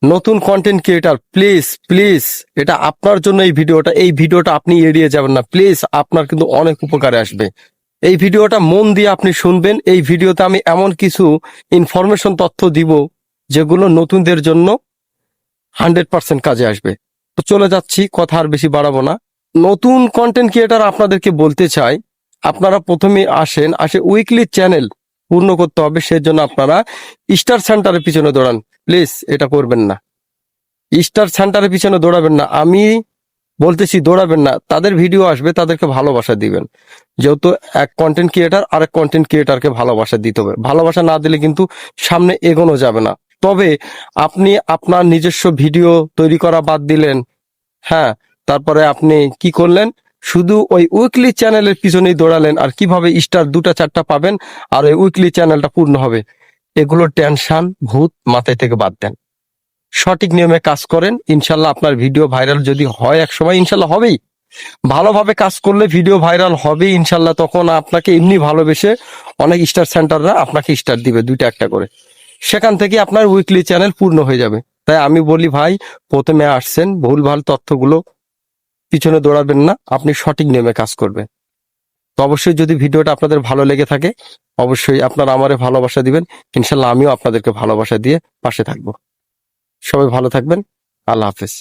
নতুন content creator, please please, এটা আপনার জন্য এই ভিডিওটা আপনি এড়িয়ে যাবেন না প্লিজ, আপনার কিন্তু অনেক উপকারে আসবে। এই ভিডিওটা মন দিয়ে আপনি শুনবেন। এই ভিডিওতে আমি এমন কিছু ইনফরমেশন তথ্য দিব যেগুলো নতুনদের জন্য 100% কাজে আসবে। তো চলে যাচ্ছি, কথা আর বেশি বাড়াবো না। নতুন কন্টেন্ট ক্রিয়েটার আপনাদেরকে বলতে চাই, আপনারা প্রথমে আসে উইকলি চ্যানেল পূর্ণ করতে হবে। সেজন্য আপনারা স্টার সেন্টারের পিছনে দৌড়ান, প্লিজ এটা করবেন না। স্টার সেন্টারের পিছনে দৌড়াবেন না, আমি বলতেছি দৌড়াবেন না। তাদের ভিডিও আসবে, তাদেরকে ভালোবাসা দিবেন। যেহেতু এক কন্টেন্ট ক্রিয়েটার আরেক কন্টেন্ট ক্রিয়েটারকে ভালোবাসা দিতে হবে, ভালোবাসা না দিলে কিন্তু সামনে এগোনো যাবে না। তবে আপনি আপনার নিজস্ব ভিডিও তৈরি করা বাদ দিলেন, হ্যাঁ, তারপরে আপনি কি করলেন, শুধু ওই উইকলি চ্যানেলের পিছনেই দৌড়ালেন। আর কিভাবে স্টার 2-4টা পাবেন আর ওই উইকলি চ্যানেলটা পূর্ণ হবে, এগুলো টেনশন ভূত মাথায় থেকে বাদ দেন। সঠিক নিয়মে কাজ করেন, ইনশাল্লাহ আপনার ভিডিও ভাইরাল যদি হয় এক সময়, ইনশাল্লাহ হবেই। ভালোভাবে কাজ করলে ভিডিও ভাইরাল হবে ইনশাল্লাহ। তখন আপনাকে এমনি ভালোবেসে অনেক স্টার সেন্টাররা আপনাকে স্টার দিবে 2টা-1টা করে। সেখান থেকে আপনার উইকলি চ্যানেল পূর্ণ হয়ে যাবে। তাই আমি বলি ভাই, প্রথমে আসছেন, ভুলভাল তথ্যগুলো পিছনে দৌড়াবেন না, আপনি সঠিক নিয়মে কাজ করবেন। তো অবশ্যই যদি ভিডিওটা আপনাদের ভালো লেগে থাকে, অবশ্যই আপনারা আমারে ভালোবাসা দিবেন। ইনশাল্লাহ আমিও আপনাদেরকে ভালোবাসা দিয়ে পাশে থাকবো। সবাই ভালো থাকবেন। আল্লাহ হাফেজ।